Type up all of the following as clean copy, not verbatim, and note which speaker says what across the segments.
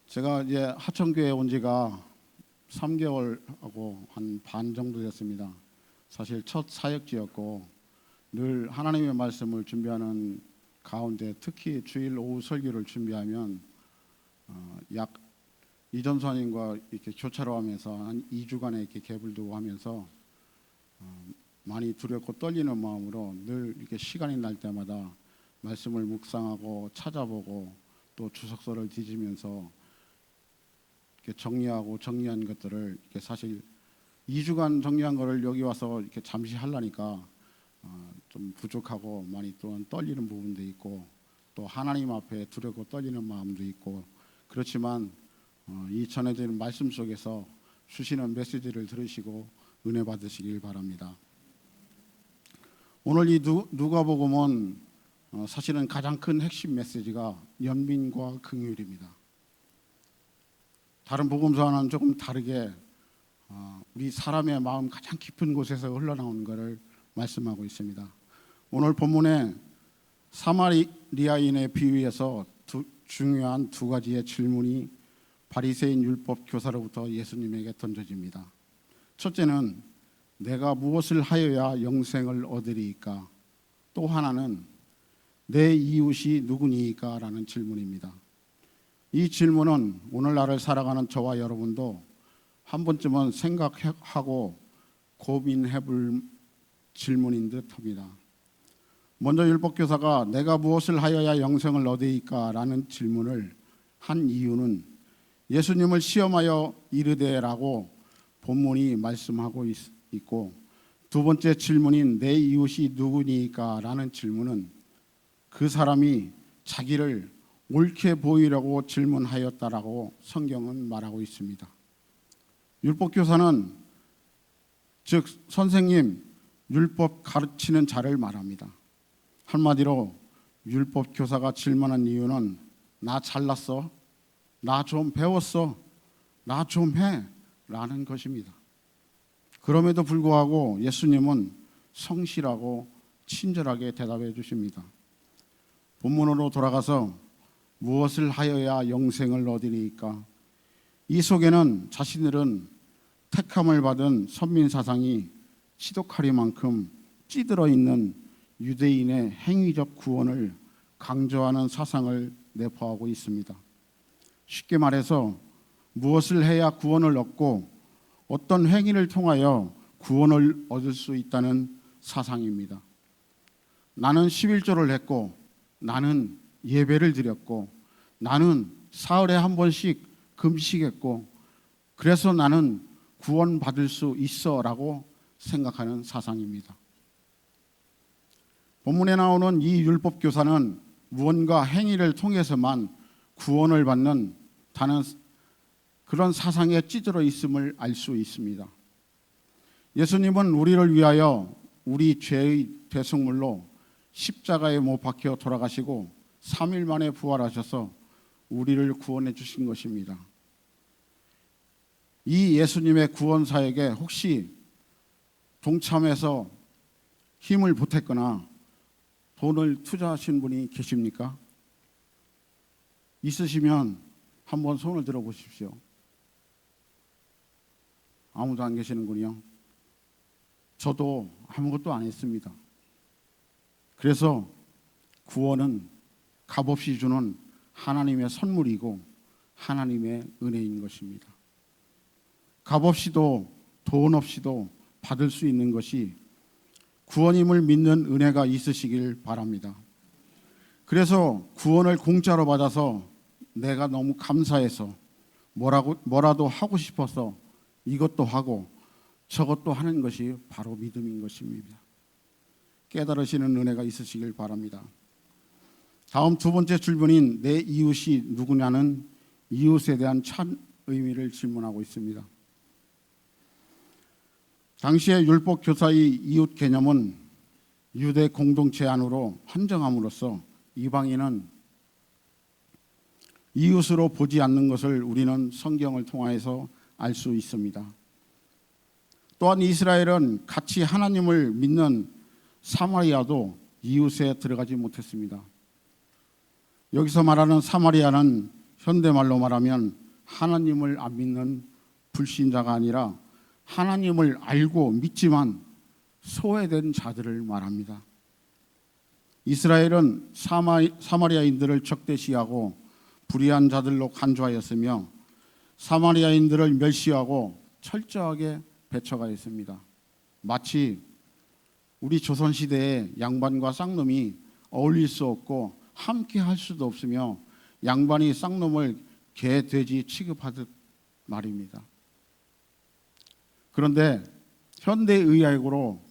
Speaker 1: 제가 이제 하천교회에 온 지가 3개월하고 한 반 정도 됐습니다. 사실 첫 사역지였고 늘 하나님의 말씀을 준비하는 가운데 특히 주일 오후 설교를 준비하면 약 이전선임과 이렇게 교차로 하면서 한 2주간의 이렇게 갭을 두고 하면서 많이 두렵고 떨리는 마음으로 늘 이렇게 시간이 날 때마다 말씀을 묵상하고 찾아보고 또 주석서를 뒤지면서 이렇게 정리하고 정리한 것들을 이렇게 사실 2주간 정리한 거를 여기 와서 이렇게 잠시 하려니까 좀 부족하고 많이 또한 떨리는 부분도 있고 또 하나님 앞에 두렵고 떨리는 마음도 있고 그렇지만 이 전해지는 말씀 속에서 주시는 메시지를 들으시고 은혜 받으시길 바랍니다. 오늘 이 누가복음은 사실은 가장 큰 핵심 메시지가 연민과 긍휼입니다. 다른 복음서와는 조금 다르게 우리 사람의 마음 가장 깊은 곳에서 흘러나오는 것을 말씀하고 있습니다. 오늘 본문에 사마리아인의 비유에서 중요한 두 가지의 질문이 바리새인 율법 교사로부터 예수님에게 던져집니다. 첫째는 내가 무엇을 하여야 영생을 얻으리이까? 또 하나는 내 이웃이 누구니이까? 라는 질문입니다. 이 질문은 오늘날을 살아가는 저와 여러분도 한 번쯤은 생각하고 고민해 볼 질문인 듯합니다. 먼저 율법교사가 내가 무엇을 하여야 영생을 얻으리까? 라는 질문을 한 이유는 예수님을 시험하여 이르되라고 본문이 말씀하고 있고, 두 번째 질문인 내 이웃이 누구니까? 라는 질문은 그 사람이 자기를 옳게 보이려고 질문하였다라고 성경은 말하고 있습니다. 율법교사는 즉 선생님, 율법 가르치는 자를 말합니다. 한마디로 율법교사가 질문한 이유는 나 잘났어? 나 좀 배웠어? 나 좀 해? 라는 것입니다. 그럼에도 불구하고 예수님은 성실하고 친절하게 대답해 주십니다. 본문으로 돌아가서 무엇을 하여야 영생을 얻으리이까? 이 속에는 자신들은 택함을 받은 선민 사상이 지독하리만큼 찌들어 있는 유대인의 행위적 구원을 강조하는 사상을 내포하고 있습니다. 쉽게 말해서 무엇을 해야 구원을 얻고 어떤 행위를 통하여 구원을 얻을 수 있다는 사상입니다. 나는 11조를 했고 나는 예배를 드렸고 나는 사흘에 한 번씩 금식했고 그래서 나는 구원받을 수 있어 라고 생각하는 사상입니다. 본문에 나오는 이 율법교사는 무언가 행위를 통해서만 구원을 받는 그런 사상에 찌들어 있음을 알 수 있습니다. 예수님은 우리를 위하여 우리 죄의 대속물로 십자가에 못 박혀 돌아가시고 3일 만에 부활하셔서 우리를 구원해 주신 것입니다. 이 예수님의 구원 사역에 혹시 동참해서 힘을 보탰거나 돈을 투자하신 분이 계십니까? 있으시면 한번 손을 들어 보십시오. 아무도 안 계시는군요. 저도 아무것도 안 했습니다. 그래서 구원은 값없이 주는 하나님의 선물이고 하나님의 은혜인 것입니다. 값없이도 돈 없이도 받을 수 있는 것이 구원임을 믿는 은혜가 있으시길 바랍니다. 그래서 구원을 공짜로 받아서 내가 너무 감사해서 뭐라도 하고 싶어서 이것도 하고 저것도 하는 것이 바로 믿음인 것입니다. 깨달으시는 은혜가 있으시길 바랍니다. 다음 두 번째 질문인 내 이웃이 누구냐는 이웃에 대한 참 의미를 질문하고 있습니다. 당시의 율법 교사의 이웃 개념은 유대 공동체 안으로 한정함으로써 이방인은 이웃으로 보지 않는 것을 우리는 성경을 통해서 알 수 있습니다. 또한 이스라엘은 같이 하나님을 믿는 사마리아도 이웃에 들어가지 못했습니다. 여기서 말하는 사마리아는 현대말로 말하면 하나님을 안 믿는 불신자가 아니라 하나님을 알고 믿지만 소외된 자들을 말합니다. 이스라엘은 사마리아인들을 적대시하고 불의한 자들로 간주하였으며 사마리아인들을 멸시하고 철저하게 배척하였습니다. 마치 우리 조선시대에 양반과 쌍놈이 어울릴 수 없고 함께 할 수도 없으며 양반이 쌍놈을 개, 돼지 취급하듯 말입니다. 그런데 현대의학으로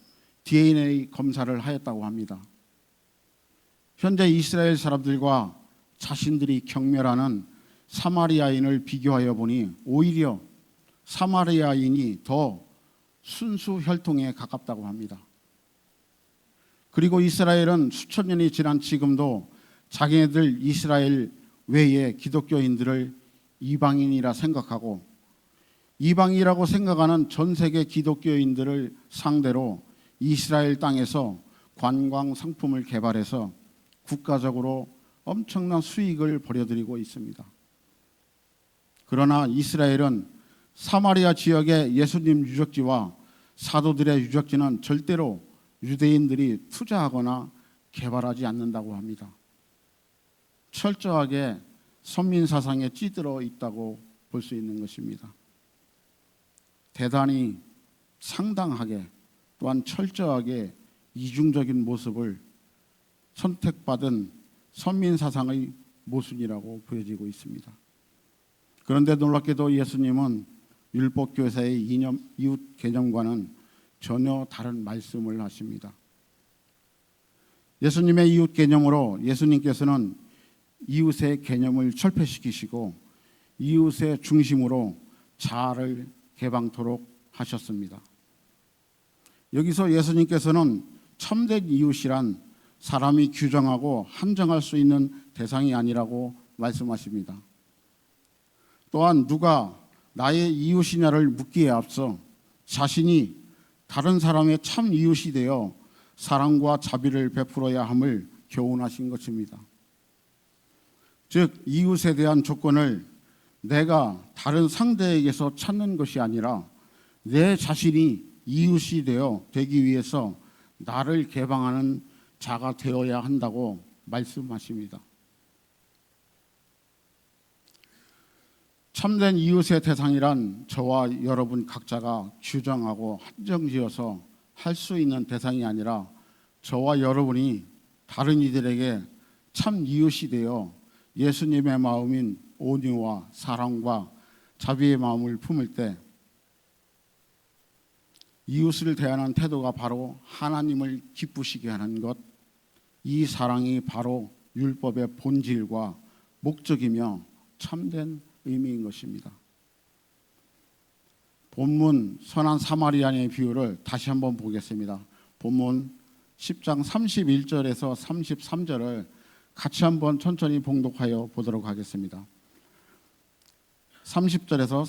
Speaker 1: DNA 검사를 하였다고 합니다. 현재 이스라엘 사람들과 자신들이 경멸하는 사마리아인을 비교하여 보니 오히려 사마리아인이 더 순수 혈통에 가깝다고 합니다. 그리고 이스라엘은 수천 년이 지난 지금도 자기네들 이스라엘 외의 기독교인들을 이방인이라 생각하고 이방이라고 생각하는 전 세계 기독교인들을 상대로 이스라엘 땅에서 관광 상품을 개발해서 국가적으로 엄청난 수익을 벌여들이고 있습니다. 그러나 이스라엘은 사마리아 지역의 예수님 유적지와 사도들의 유적지는 절대로 유대인들이 투자하거나 개발하지 않는다고 합니다. 철저하게 선민 사상에 찌들어 있다고 볼 수 있는 것입니다. 대단히 상당하게 또한 철저하게 이중적인 모습을 선택받은 선민 사상의 모순이라고 보여지고 있습니다. 그런데 놀랍게도 예수님은 율법교사의 이웃 개념과는 전혀 다른 말씀을 하십니다. 예수님의 이웃 개념으로 예수님께서는 이웃의 개념을 철폐시키시고 이웃의 중심으로 자아를 개방토록 하셨습니다. 여기서 예수님께서는 참된 이웃이란 사람이 규정하고 한정할 수 있는 대상이 아니라고 말씀하십니다. 또한 누가 나의 이웃이냐를 묻기에 앞서 자신이 다른 사람의 참 이웃이 되어 사랑과 자비를 베풀어야 함을 교훈하신 것입니다. 즉 이웃에 대한 조건을 내가 다른 상대에게서 찾는 것이 아니라 내 자신이 이웃이 되기 위해서 나를 개방하는 자가 되어야 한다고 말씀하십니다. 참된 이웃의 대상이란 저와 여러분 각자가 규정하고 한정지어서 할 수 있는 대상이 아니라 저와 여러분이 다른 이들에게 참 이웃이 되어 예수님의 마음인 온유와 사랑과 자비의 마음을 품을 때 이웃을 대하는 태도가 바로 하나님을 기쁘시게 하는 것, 이 사랑이 바로 율법의 본질과 목적이며 참된 의미인 것입니다. 본문 선한 사마리아인의 비유를 다시 한번 보겠습니다. 본문 10장 31절에서 33절을 같이 한번 천천히 봉독하여 보도록 하겠습니다. 30절에서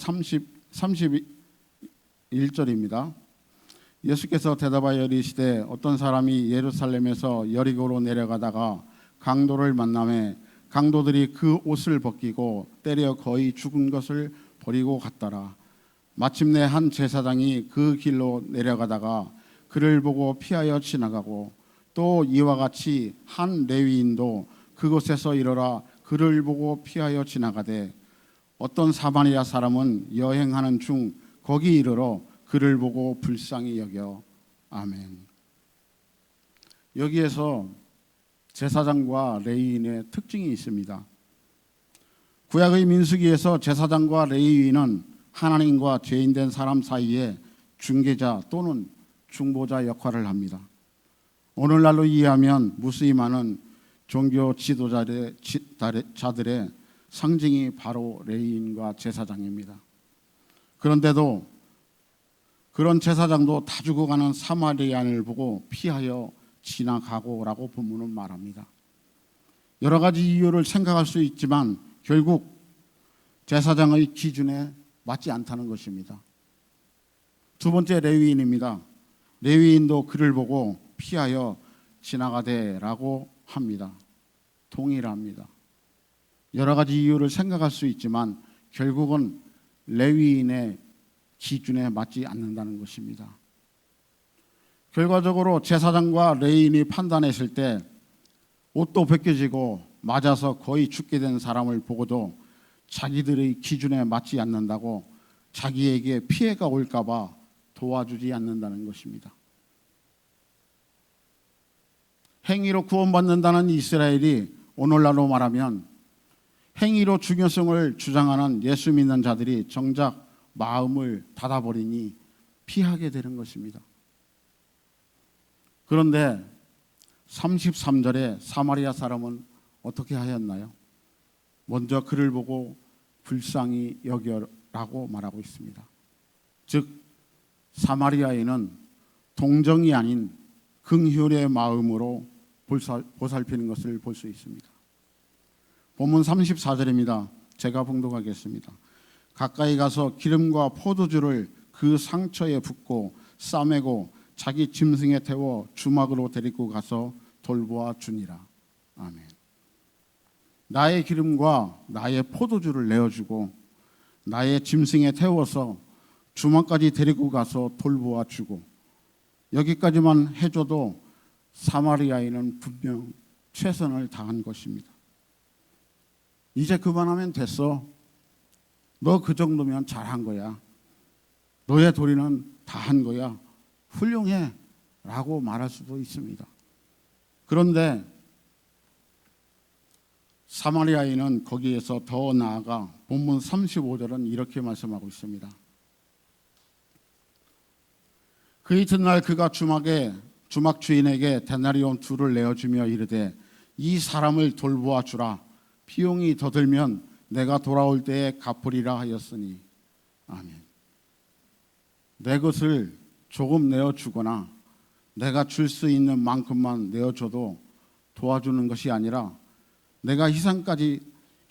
Speaker 1: 31절입니다. 예수께서 대답하여 이르시되 어떤 사람이 예루살렘에서 여리고로 내려가다가 강도를 만나매 강도들이 그 옷을 벗기고 때려 거의 죽은 것을 버리고 갔더라. 마침내 한 제사장이 그 길로 내려가다가 그를 보고 피하여 지나가고 또 이와 같이 한 레위인도 그곳에서 이르러 그를 보고 피하여 지나가되 어떤 사마리아 사람은 여행하는 중 거기 이르러 그를 보고 불쌍히 여겨. 아멘. 여기에서 제사장과 레위인의 특징이 있습니다. 구약의 민수기에서 제사장과 레위인은 하나님과 죄인된 사람 사이에 중개자 또는 중보자 역할을 합니다. 오늘날로 이해하면 무수히 많은 종교 지도자들의 상징이 바로 레위인과 제사장입니다. 그런데도 그런 제사장도 다 죽어가는 사마리아인을 보고 피하여 지나가고라고 본문은 말합니다. 여러 가지 이유를 생각할 수 있지만 결국 제사장의 기준에 맞지 않다는 것입니다. 두 번째 레위인입니다. 레위인도 그를 보고 피하여 지나가되라고 합니다. 동일합니다. 여러 가지 이유를 생각할 수 있지만 결국은 레위인의 기준에 맞지 않는다는 것입니다. 결과적으로 제사장과 레위인이 판단했을 때 옷도 벗겨지고 맞아서 거의 죽게 된 사람을 보고도 자기들의 기준에 맞지 않는다고 자기에게 피해가 올까 봐 도와주지 않는다는 것입니다. 행위로 구원받는다는 이스라엘이 오늘날로 말하면 행위로 중요성을 주장하는 예수 믿는 자들이 정작 마음을 닫아버리니 피하게 되는 것입니다. 그런데 33절에 사마리아 사람은 어떻게 하였나요? 먼저 그를 보고 불쌍히 여겨라고 말하고 있습니다. 즉 사마리아인은 동정이 아닌 긍휼의 마음으로 보살피는 것을 볼 수 있습니다. 본문 34절입니다. 제가 봉독하겠습니다. 가까이 가서 기름과 포도주를 그 상처에 붓고 싸매고 자기 짐승에 태워 주막으로 데리고 가서 돌보아 주니라. 아멘. 나의 기름과 나의 포도주를 내어주고 나의 짐승에 태워서 주막까지 데리고 가서 돌보아 주고, 여기까지만 해줘도 사마리아인은 분명 최선을 다한 것입니다. 이제 그만하면 됐어. 너 그 정도면 잘한 거야. 너의 도리는 다 한 거야. 훌륭해. 라고 말할 수도 있습니다. 그런데 사마리아인은 거기에서 더 나아가 본문 35절은 이렇게 말씀하고 있습니다. 그 이튿날 그가 주막 주인에게 데나리온 2를 내어주며 이르되 이 사람을 돌보아 주라. 비용이 더 들면 내가 돌아올 때에 갚으리라 하였으니. 아멘. 내 것을 조금 내어주거나 내가 줄 수 있는 만큼만 내어줘도 도와주는 것이 아니라 내가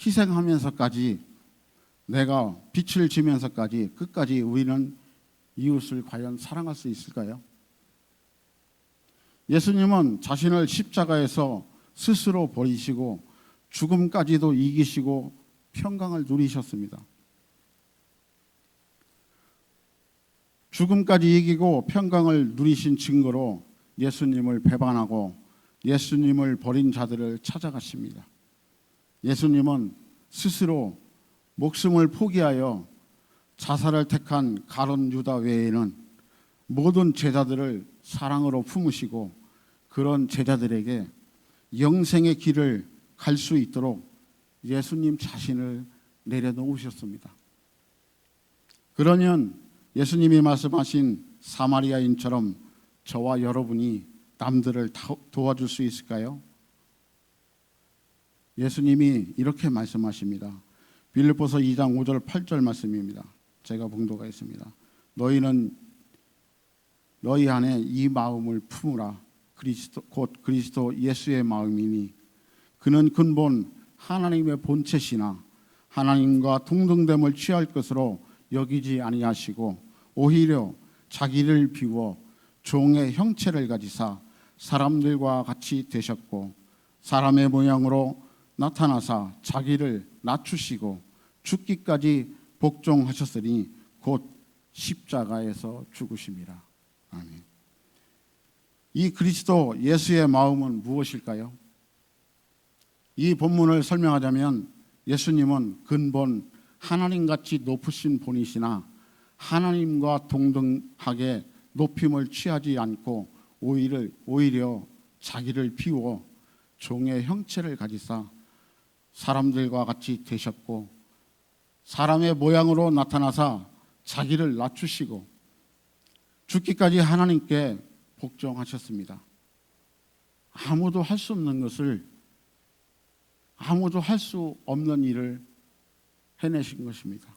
Speaker 1: 희생하면서까지, 내가 빛을 지면서까지 끝까지 우리는 이웃을 과연 사랑할 수 있을까요? 예수님은 자신을 십자가에서 스스로 버리시고 죽음까지도 이기시고 평강을 누리셨습니다. 죽음까지 이기고 평강을 누리신 증거로 예수님을 배반하고 예수님을 버린 자들을 찾아가십니다. 예수님은 스스로 목숨을 포기하여 자살을 택한 가룟 유다 외에는 모든 제자들을 사랑으로 품으시고 그런 제자들에게 영생의 길을 갈 수 있도록 예수님 자신을 내려놓으셨습니다. 그러면 예수님이 말씀하신 사마리아인처럼 저와 여러분이 남들을 도와줄 수 있을까요? 예수님이 이렇게 말씀하십니다. 빌립보서 2장 5절 8절 말씀입니다. 제가 봉독하겠습니다. 너희는 너희 안에 이 마음을 품으라. 곧 그리스도 예수의 마음이니 그는 근본 하나님의 본체시나 하나님과 동등됨을 취할 것으로 여기지 아니하시고 오히려 자기를 비워 종의 형체를 가지사 사람들과 같이 되셨고 사람의 모양으로 나타나사 자기를 낮추시고 죽기까지 복종하셨으니 곧 십자가에서 죽으심이라. 아멘. 이 그리스도 예수의 마음은 무엇일까요? 이 본문을 설명하자면 예수님은 근본 하나님같이 높으신 분이시나 하나님과 동등하게 높임을 취하지 않고 오히려 자기를 비워 종의 형체를 가지사 사람들과 같이 되셨고 사람의 모양으로 나타나사 자기를 낮추시고 죽기까지 하나님께 복종하셨습니다. 아무도 할 수 없는 것을, 아무도 할 수 없는 일을 해내신 것입니다.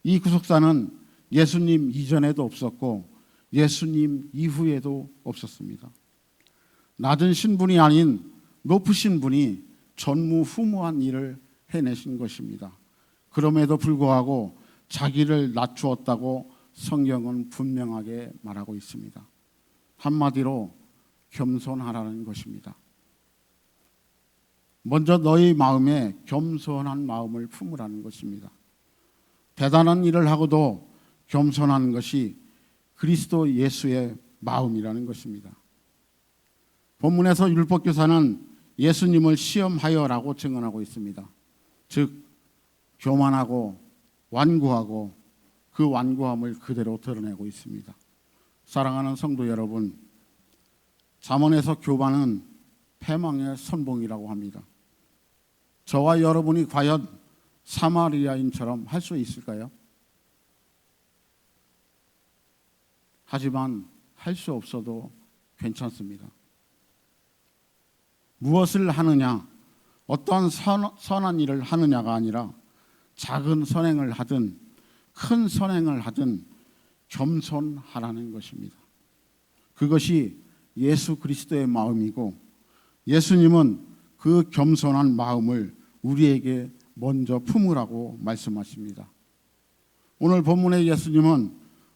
Speaker 1: 이 구속사는 예수님 이전에도 없었고 예수님 이후에도 없었습니다. 낮은 신분이 아닌 높으신 분이 전무후무한 일을 해내신 것입니다. 그럼에도 불구하고 자기를 낮추었다고 성경은 분명하게 말하고 있습니다. 한마디로 겸손하라는 것입니다. 먼저 너희 마음에 겸손한 마음을 품으라는 것입니다. 대단한 일을 하고도 겸손한 것이 그리스도 예수의 마음이라는 것입니다. 본문에서 율법교사는 예수님을 시험하여라고 증언하고 있습니다. 즉 교만하고 완고하고 그 완고함을 그대로 드러내고 있습니다. 사랑하는 성도 여러분, 잠언에서 교만은 패망의 선봉이라고 합니다. 저와 여러분이 과연 사마리아인처럼 할 수 있을까요? 하지만 할 수 없어도 괜찮습니다. 무엇을 하느냐, 어떠한 선한 일을 하느냐가 아니라 작은 선행을 하든 큰 선행을 하든 겸손하라는 것입니다. 그것이 예수 그리스도의 마음이고 예수님은 그 겸손한 마음을 우리에게 먼저 품으라고 말씀하십니다. 오늘 본문의 예수님은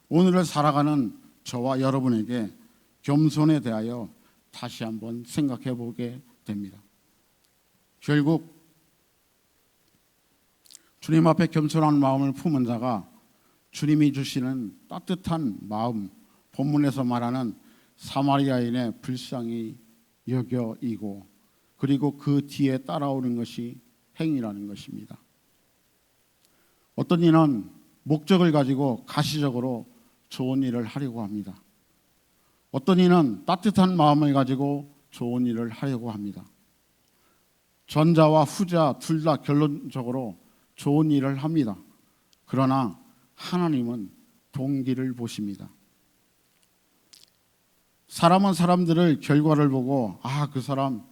Speaker 1: 오늘을 살아가는 저와 여러분에게 겸손에 대하여 다시 한번 생각해 보게 됩니다. 결국 주님 앞에 겸손한 마음을 품은 자가 주님이 주시는 따뜻한 마음, 본문에서 말하는 사마리아인의 불쌍히 여겨이고 그리고 그 뒤에 따라오는 것이 행위라는 것입니다. 어떤 이는 목적을 가지고 가시적으로 좋은 일을 하려고 합니다. 어떤 이는 따뜻한 마음을 가지고 좋은 일을 하려고 합니다. 전자와 후자 둘 다 결론적으로 좋은 일을 합니다. 그러나 하나님은 동기를 보십니다. 사람은 사람들을 결과를 보고 그 사람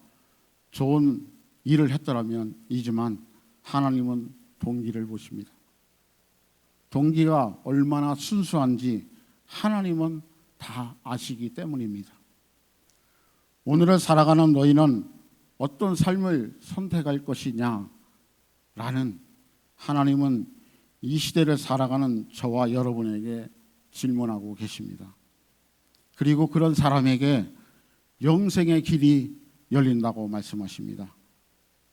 Speaker 1: 좋은 일을 했더라면 이지만 하나님은 동기를 보십니다. 동기가 얼마나 순수한지 하나님은 다 아시기 때문입니다. 오늘을 살아가는 너희는 어떤 삶을 선택할 것이냐라는 하나님은 이 시대를 살아가는 저와 여러분에게 질문하고 계십니다. 그리고 그런 사람에게 영생의 길이 열린다고 말씀하십니다.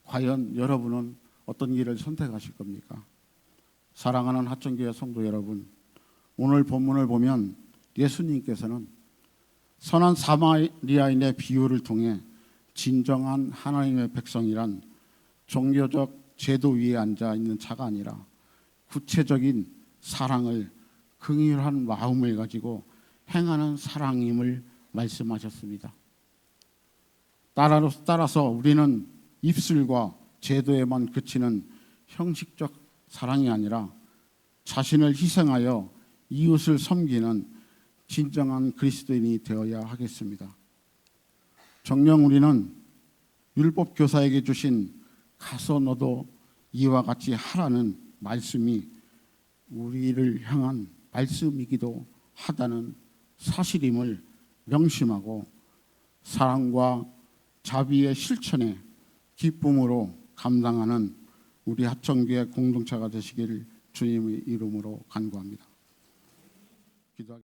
Speaker 1: 과연 여러분은 어떤 길을 선택하실 겁니까? 사랑하는 하천교회 성도 여러분, 오늘 본문을 보면 예수님께서는 선한 사마리아인의 비유를 통해 진정한 하나님의 백성이란 종교적 제도 위에 앉아 있는 자가 아니라 구체적인 사랑을 긍휼한 마음을 가지고 행하는 사랑임을 말씀하셨습니다. 따라서 우리는 입술과 제도에만 그치는 형식적 사랑이 아니라 자신을 희생하여 이웃을 섬기는 진정한 그리스도인이 되어야 하겠습니다. 정녕 우리는 율법 교사에게 주신 가서 너도 이와 같이 하라는 말씀이 우리를 향한 말씀이기도 하다는 사실임을 명심하고 사랑과 자비의 실천에 기쁨으로 감당하는 우리 하천교회 공동체가 되시길 주님의 이름으로 간구합니다. 기도하겠습니다.